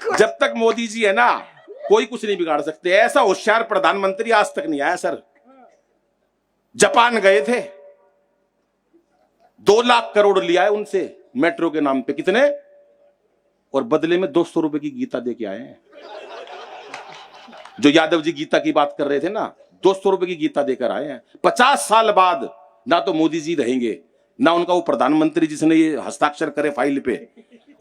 जब तक मोदी जी है ना कोई कुछ नहीं बिगाड़ सकते। ऐसा होशियार प्रधानमंत्री आज तक नहीं आया सर। जापान गए थे, 2 लाख करोड़ लिया है उनसे मेट्रो के नाम पे। कितने? और बदले में 200 रुपए की गीता दे के आए हैं। जो यादव जी गीता की बात कर रहे थे ना, 200 रुपए की गीता देकर आए हैं। 50 साल बाद ना तो मोदी जी रहेंगे, ना उनका वो प्रधानमंत्री जिसने ये हस्ताक्षर करे फाइल पे,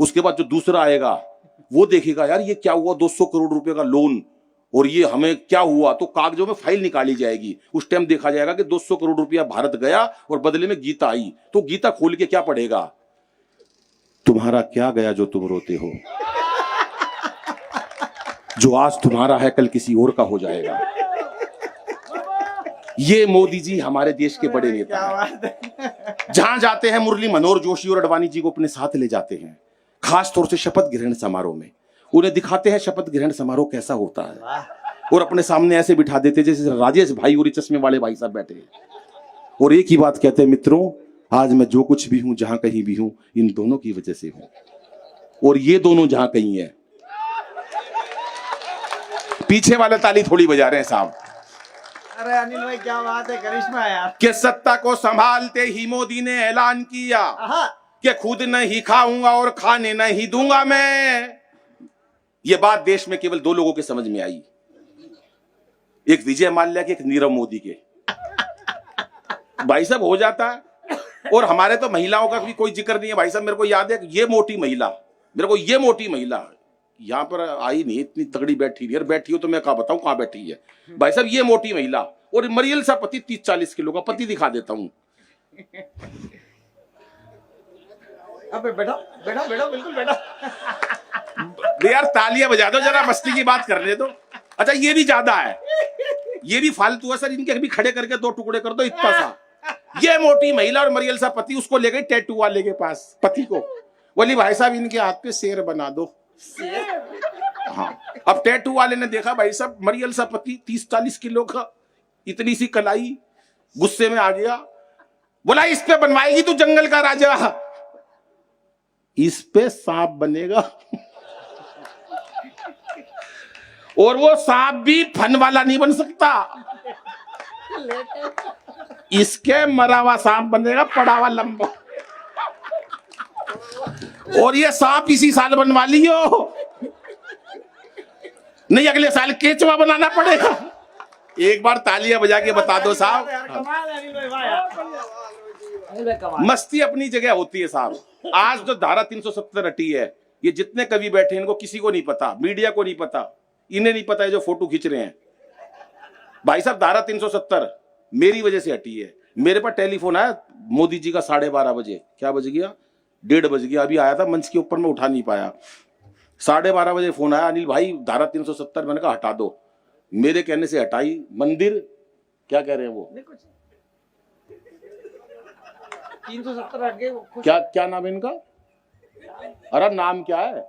उसके बाद जो दूसरा आएगा वो देखेगा यार ये क्या हुआ, 200 करोड़ रुपए का लोन और ये हमें क्या हुआ। तो कागजों में फाइल निकाली जाएगी, उस टाइम देखा जाएगा कि 200 करोड़ रुपया भारत गया और बदले में गीता आई। तो गीता खोल के क्या पढ़ेगा? तुम्हारा क्या गया जो तुम रोते हो, जो आज तुम्हारा है कल किसी और का हो जाएगा। ये मोदी जी हमारे देश के बड़े नेता हैं। जहां जाते हैं मुरली मनोहर जोशी और अडवाणी जी को अपने साथ ले जाते हैं, खास तौर से शपथ ग्रहण समारोह में। उन्हें दिखाते हैं शपथ ग्रहण समारोह कैसा होता है और अपने सामने ऐसे बिठा देते जैसे राजेश भाई और चश्मे वाले भाई साहब बैठे हैं और एक ही बात कहते हैं, मित्रों आज मैं जो कुछ भी हूं, जहां कहीं भी हूं, इन दोनों की वजह से हूं। और ये दोनों जहां कहीं है, पीछे वाले ताली थोड़ी बजा रहे हैं साहब। अरे अनिल भाई क्या बात है, करिश्मा यार। कि सत्ता को संभालते ही मोदी ने ऐलान किया कि खुद नहीं खाऊंगा और खाने नहीं दूंगा मैं। यह बात देश में केवल 2 लोगों के समझ में आई, एक विजय माल्या के, एक नीरव मोदी के। भाई साहब हो जाता है। और हमारे तो महिलाओं का भी कोई जिक्र नहीं है भाई साहब। मेरे को याद है ये मोटी महिला, मेरे को ये मोटी महिला यहां पर आई नहीं, इतनी तगड़ी बैठी नहीं। बैठी हो तो मैं कहा बताऊं कहां बैठी है भाई साहब। ये मोटी महिला और मरियल सा पति, 30-40 किलो का पति दिखा देता हूं। अबे बैठो बैठो बैठो, बिल्कुल बैठो। यार तालियां बजा दो जरा, मस्ती की बात करने दो। अच्छा ये भी ज्यादा है, ये भी फालतू है सर। इनके भी खड़े करके 2 टुकड़े कर दो, इतना सा। ये मोटी महिला और मरियल सा पति उसको ले गई टैटू वाले के पास, पति को। बोली भाई साहब इनके हाथ पे शेर बना दो। हाँ, अब टैटू वाले ने देखा भाई साहब मरियल सा पति 30-40 किलो का, इतनी सी कलाई, गुस्से में आ गया। बोला इस पे बनवाएगी तू जंगल का राजा, इस पे सांप बनेगा। और वो सांप भी फन वाला नहीं बन सकता, इसके मरा हुआ सांप बनेगा, पड़ा हुआ लंबा। और ये सांप इसी साल बनवा लियो, नहीं अगले साल केचवा बनाना पड़ेगा। एक बार तालियां बजा के बता दो साहब। मस्ती अपनी जगह होती है साहब। आज जो धारा 370 हटी है, ये जितने कवि बैठे इनको किसी को नहीं पता, मीडिया को नहीं पता, इन्हें नहीं पता है जो फोटो खींच रहे हैं। भाई साहब धारा 370 मेरी वजह से हटी है। मेरे पास टेलीफोन आया मोदी जी का 12:30 बजे, क्या बज गया, 1:30 बज गया। अभी आया था मंच के ऊपर, मैं उठा नहीं पाया। 12:30 बजे फोन आया, अनिल भाई धारा 370। मैंने कहा हटा दो। मेरे कहने से हटाई। मंदिर क्या कह रहे हैं वो, 370 क्या क्या नाम है इनका? अरे नाम क्या है?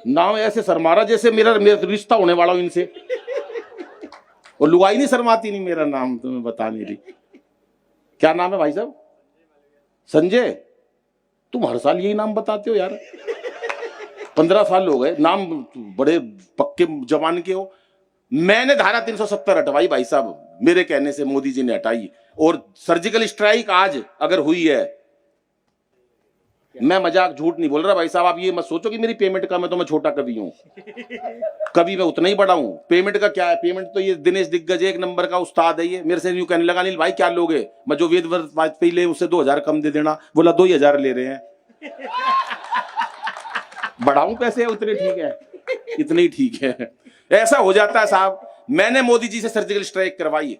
नाम ऐसे शर्मारा जैसे मेरा रिश्ता होने वाला हूं इनसे। और लुगाई नहीं शर्माती, नहीं मेरा नाम तुम्हें बता नहीं रही। क्या नाम है भाई साहब? संजय। तुम हर साल यही नाम बताते हो यार, 15 साल हो गए, नाम बड़े पक्के जवान के हो। मैंने धारा 370 हटवाई भाई साहब, मेरे कहने से मोदी जी ने हटाई। और सर्जिकल स्ट्राइक आज अगर हुई है, मैं मजाक झूठ नहीं बोल रहा भाई साहब। आप ये मत सोचो कि मेरी पेमेंट कम है तो मैं छोटा कवि हूं। कभी मैं उतना ही बड़ा हूं। पेमेंट का क्या है, पेमेंट तो ये दिनेश दिग्गज 1 नंबर का उस्ताद है। ये मेरे से यूं कहने लगा, अनिल भाई क्या लोगे? मैं जो वेद वाजपेयी ले उससे 2000 कम दे देना। बोला 2000 ले रहे हैं। बढ़ाऊं पैसे उतने ठीक है, इतने ही ठीक है। ऐसा हो जाता है साहब। मैंने मोदी जी से सर्जिकल स्ट्राइक करवाई।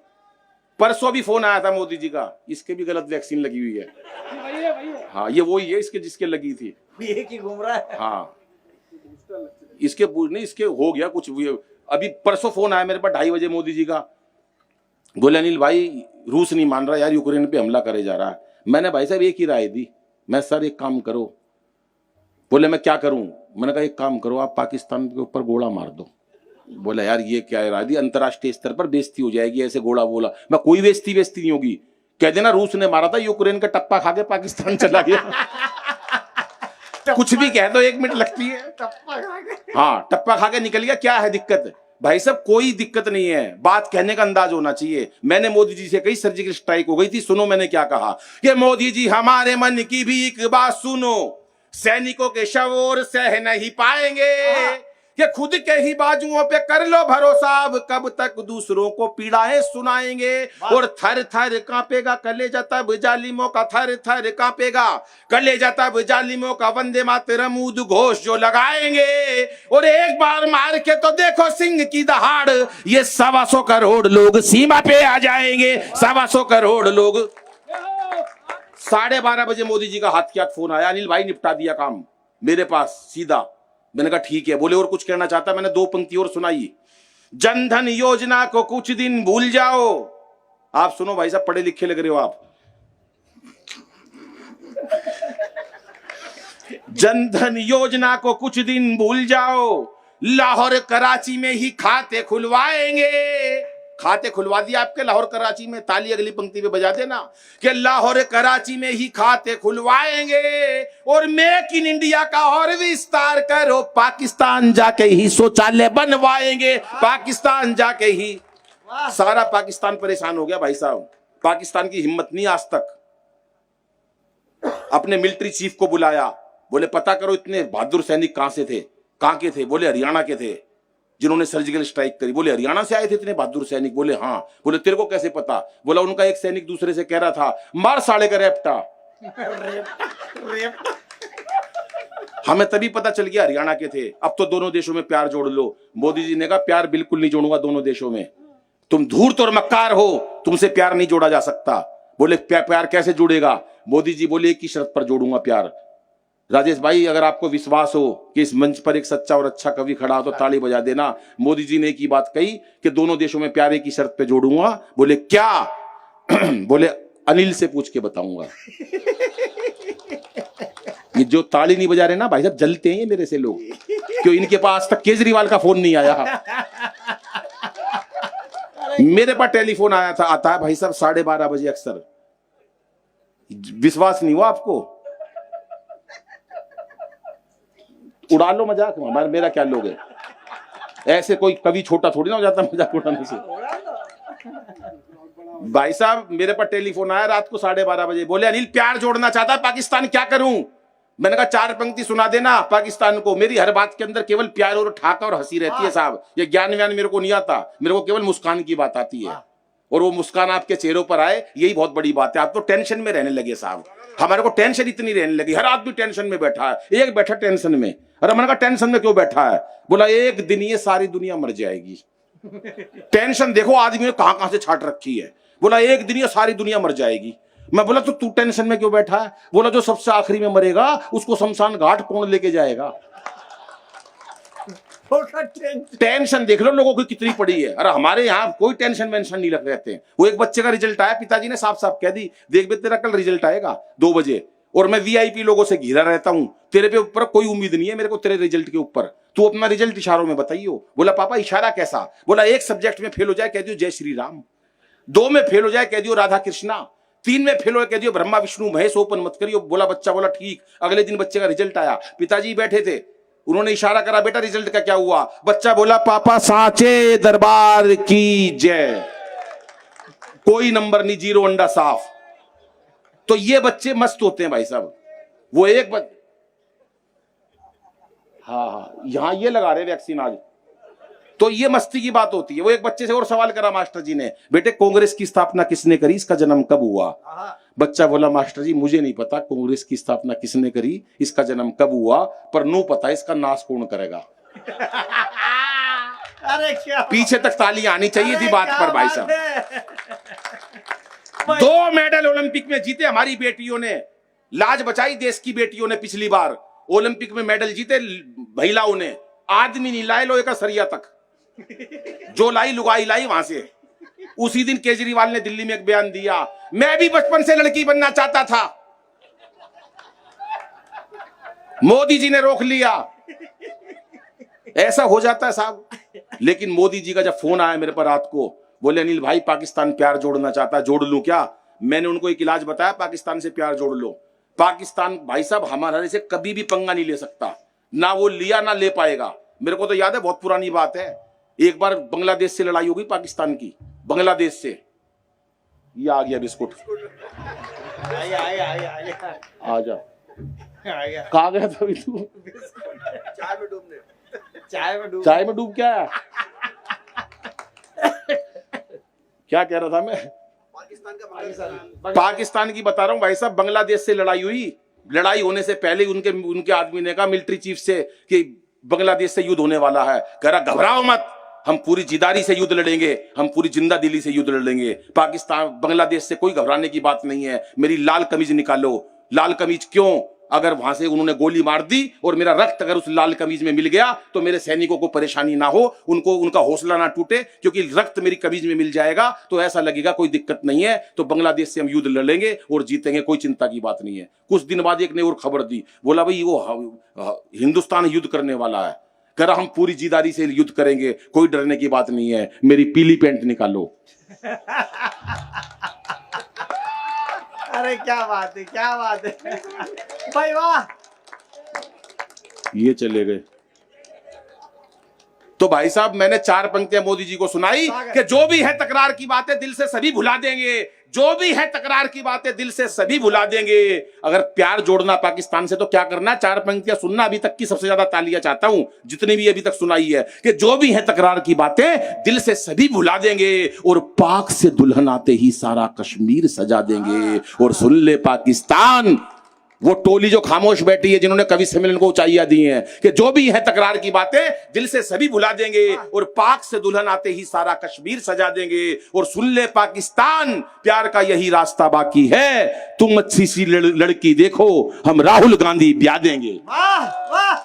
परसों भी फोन आया था मोदी जी का, इसके भी गलत वैक्सीन लगी हुई है। हाँ ये वही है इसके जिसके लगी थी, ये की घूम रहा है। हाँ इसके नहीं, इसके हो गया कुछ। अभी परसों फोन आया मेरे पास 2:30 बजे मोदी जी का। बोले अनिल भाई रूस नहीं मान रहा यार, यूक्रेन पे हमला करे जा रहा है। मैंने भाई साहब एक ही राय दी, मैं सर एक काम करो। बोले मैं क्या करूं? मैंने कहा एक काम करो, आप पाकिस्तान के ऊपर गोला मार दो। बोला यार ये क्या है दी, अंतरराष्ट्रीय स्तर पर बेइज्जती हो जाएगी ऐसे गोला बोला। मैं कोई बेइज्जती नहीं होगी, कह देना रूस ने मारा था, यूक्रेन का टप्पा खा के पाकिस्तान चला गया। कुछ भी कह दो 1 मिनट लगती है। हाँ, टप्पा खा के निकल गया, क्या है दिक्कत? भाई साहब कोई दिक्कत नहीं है, बात कहने का अंदाज होना चाहिए। मैंने मोदी जी से कही सर्जिकल स्ट्राइक हो गई थी, सुनो मैंने क्या कहा कि मोदी जी हमारे मन की भी एक बात सुनो, सैनिकों के शव और सह नहीं पाएंगे, कि खुद के ही बाजुओं पे कर लो भरोसा, अब कब तक दूसरों को पीड़ाएं सुनाएंगे। और थर थर कांपेगा कलेजा तब जालिमों का, थर थर कांपेगा कलेजा तब जालिमों का, वंदे मातरम उद्घोष जो लगाएंगे। और एक बार मार के तो देखो सिंह की दहाड़, ये 125 करोड़ लोग सीमा पे आ जाएंगे, 125 करोड़ लोग। 12:30 बजे मोदी जी का हाथ के हाथ फोन आया, अनिल भाई निपटा दिया काम मेरे पास सीधा। मैंने कहा ठीक है। बोले और कुछ कहना चाहता? मैंने 2 पंक्ति और सुनाई। जनधन योजना को कुछ दिन भूल जाओ। आप सुनो भाई साहब, पढ़े लिखे लग रहे हो आप। जनधन योजना को कुछ दिन भूल जाओ, लाहौर कराची में ही खाते खुलवाएंगे। खाते खुलवा दिया आपके लाहौर कराची में। ताली अगली पंक्ति पे बजा देना कि लाहौर कराची में ही खाते खुलवाएंगे। और मेक इन इंडिया का और विस्तार करो, पाकिस्तान जाके ही शौचालय बनवाएंगे, पाकिस्तान जाके ही। सारा पाकिस्तान परेशान हो गया भाई साहब। पाकिस्तान की हिम्मत नहीं आज तक। अपने मिलिट्री चीफ को बुलाया, बोले पता करो इतने बहादुर सैनिक कहां से थे। कहां के थे? बोले हरियाणा के थे, जिन्होंने सर्जिकल स्ट्राइक करी। बोले हरियाणा से आए थे इतने बहादुर सैनिक? बोले हाँ। बोले तेरे को कैसे पता? बोला उनका एक सैनिक दूसरे से कह रहा था मार साले का रेपटा। हमें तभी पता चल गया हरियाणा के थे। अब तो दोनों देशों में प्यार जोड़ लो। मोदी जी ने कहा प्यार बिल्कुल नहीं जोड़ूंगा दोनों देशों में, तुम धूर्त और मक्कार हो, तुमसे प्यार नहीं जोड़ा जा सकता। बोले प्यार कैसे जुड़ेगा? मोदी जी बोले एक ही शर्त पर जोड़ूंगा प्यार। राजेश भाई अगर आपको विश्वास हो कि इस मंच पर एक सच्चा और अच्छा कवि खड़ा हो तो ताली बजा देना। मोदी जी ने एक ही बात कही कि दोनों देशों में प्यारे की शर्त पे जोड़ूंगा। बोले क्या? बोले अनिल से पूछ के बताऊंगा। ये जो ताली नहीं बजा रहे ना भाई साहब, जलते हैं ये मेरे से लोग, क्यों इनके पास तक केजरीवाल का फोन नहीं आया। मेरे पास टेलीफोन आया था, आता है भाई साहब 12:30 बजे अक्सर। विश्वास नहीं हुआ आपको? उड़ा लो मजाक, मेरा क्या लोग है। ऐसे कोई कभी छोटा थोड़ी ना हो जाता मजाक उड़ाने से। भाई साहब मेरे पर टेलीफोन आया रात को 12:30 बजे, बोले अनिल प्यार जोड़ना चाहता है पाकिस्तान, क्या करूं? मैंने कहा 4 पंक्ति सुना देना पाकिस्तान को। मेरी हर बात के अंदर केवल प्यार और ठाका और हंसी रहती है साहब। ये ज्ञान व्यान मेरे को नहीं आता, मेरे को केवल मुस्कान की बात आती है। और वो मुस्कान आपके चेहरों पर आए, यही बहुत बड़ी बात है। आप तो टेंशन में रहने लगे साहब। हमारे को टेंशन इतनी रहने लगी, हर आदमी टेंशन में बैठा है। एक बैठा टेंशन में। अरे मैंने कहा टेंशन में क्यों बैठा है? बोला एक दिन ये सारी दुनिया मर जाएगी। टेंशन देखो आदमी ने कहां कहां से छाट रखी है। बोला एक दिन ये सारी दुनिया मर जाएगी। मैं बोला तो तू टेंशन में क्यों बैठा है? बोला जो सबसे आखिरी में मरेगा उसको शमशान घाट कौन लेके जाएगा? टेंशन देख लो लोगों की कितनी पड़ी है। अरे हमारे यहाँ कोई टेंशन वेंशन नहीं लग रहते हैं। वो एक बच्चे का रिजल्ट आया, पिताजी ने साफ साफ कह दी देख बे तेरा कल रिजल्ट आएगा 2 बजे, और मैं वीआईपी लोगों से घिरा रहता हूं, तेरे पे ऊपर कोई उम्मीद नहीं है मेरे को तेरे रिजल्ट के ऊपर, तू अपना रिजल्ट इशारों में बताइयो। बोला पापा इशारा कैसा? बोला एक सब्जेक्ट में फेल हो जाए कह दियो जय श्री राम, 2 में फेल हो जाए कह दियो राधा कृष्णा, 3 में फेल हो कह दियो ब्रह्मा विष्णु महेश, ओपन मत करियो। बोला बच्चा बोला ठीक। अगले दिन बच्चे का रिजल्ट आया, पिताजी बैठे थे, उन्होंने इशारा करा बेटा रिजल्ट का क्या हुआ? बच्चा बोला पापा सांचे दरबार की जय, कोई नंबर नहीं, 0 अंडा साफ। तो ये बच्चे मस्त होते हैं भाई साहब। वो एक हाँ यहां ये लगा रहे वैक्सीन आज, तो ये मस्ती की बात होती है। वो एक बच्चे से और सवाल करा मास्टर जी ने, बेटे कांग्रेस की स्थापना किसने करी, इसका जन्म कब हुआ? बच्चा बोला मास्टर जी मुझे नहीं पता कांग्रेस की स्थापना किसने करी, इसका जन्म कब हुआ, पर नो पता इसका नाश कौन करेगा। अरे क्या पीछे तक तालियां आनी चाहिए थी बात पर भाई साहब। 2 मेडल ओलंपिक में जीते हमारी बेटियों ने, लाज बचाई देश की बेटियों ने। पिछली बार ओलंपिक में मेडल जीते महिलाओं ने, आदमी नहीं लाए लोहे का सरिया तक, जो लाई लुगाई लाई वहां से। उसी दिन केजरीवाल ने दिल्ली में एक बयान दिया, मैं भी बचपन से लड़की बनना चाहता था, मोदी जी ने रोक लिया। ऐसा हो जाता है साहब। लेकिन मोदी जी का जब फोन आया मेरे पर रात को, बोले अनिल भाई पाकिस्तान प्यार जोड़ना चाहता है, जोड़ लूं क्या? मैंने उनको एक इलाज बताया, पाकिस्तान से प्यार जोड़ लो। पाकिस्तान भाई साहब हमारे से कभी भी पंगा नहीं ले सकता, ना वो लिया ना ले पाएगा। मेरे को तो याद है, बहुत पुरानी बात है, एक बार बांग्लादेश से लड़ाई होगी पाकिस्तान की, बांग्लादेश से। ये आ गया बिस्कुट, आइए आइए आइए आइए आ जा। आइए। कहाँ गया था अभी तू? चाय में डूबने, चाय में डूब, चाय में डूब क्या है? क्या कह रहा था मैं? पाकिस्तान की बता रहा हूँ भाई साहब। बांग्लादेश से लड़ाई हुई, लड़ाई होने से पहले उनके आदमी ने कहा मिलिट्री चीफ से कि बांग्लादेश से युद्ध होने वाला है। कह रहा घबराओ मत, हम पूरी जिदारी से युद्ध लड़ेंगे, हम पूरी जिंदा दिली से युद्ध लड़ेंगे। पाकिस्तान बांग्लादेश से कोई घबराने की बात नहीं है। मेरी लाल कमीज निकालो। लाल कमीज क्यों? अगर वहां से उन्होंने गोली मार दी और मेरा रक्त अगर उस लाल कमीज में मिल गया तो मेरे सैनिकों को परेशानी ना हो, उनको उनका हौसला ना टूटे, क्योंकि रक्त मेरी कमीज में मिल जाएगा तो ऐसा लगेगा कोई दिक्कत नहीं है, तो बांग्लादेश से हम युद्ध लड़ेंगे और जीतेंगे, कोई चिंता की बात नहीं है। कुछ दिन बाद एक ने और खबर दी, बोला भाई वो हिंदुस्तान युद्ध करने वाला है। कह रहा हम पूरी जिदारी से युद्ध करेंगे, कोई डरने की बात नहीं है। मेरी पीली पैंट निकालो। अरे क्या बात है, क्या बात है भाई, वाह। ये चले गए। तो भाई साहब मैंने 4 पंक्तियां मोदी जी को सुनाई कि जो भी है तकरार की बातें दिल से सभी भुला देंगे, जो भी है तकरार की बातें दिल से सभी भुला देंगे। अगर प्यार जोड़ना पाकिस्तान से तो क्या करना? 4 पंक्तियां सुनना। अभी तक की सबसे ज्यादा तालियां चाहता हूं जितनी भी अभी तक सुनाई है, कि जो भी है तकरार की बातें दिल से सभी भुला देंगे और पाक से दुल्हन आते ही सारा कश्मीर सजा देंगे। और सुन ले पाकिस्तान, वो टोली जो खामोश बैठी है जिन्होंने कवि सम्मेलन को ऊंचाइयां दी हैं, कि जो भी है तकरार की बातें दिल से सभी भुला देंगे और पाक से दुल्हन आते ही सारा कश्मीर सजा देंगे। और सुन ले पाकिस्तान, प्यार का यही रास्ता बाकी है, तुम अच्छी सी लड़की देखो, हम राहुल गांधी ब्याह देंगे। वाह वाह।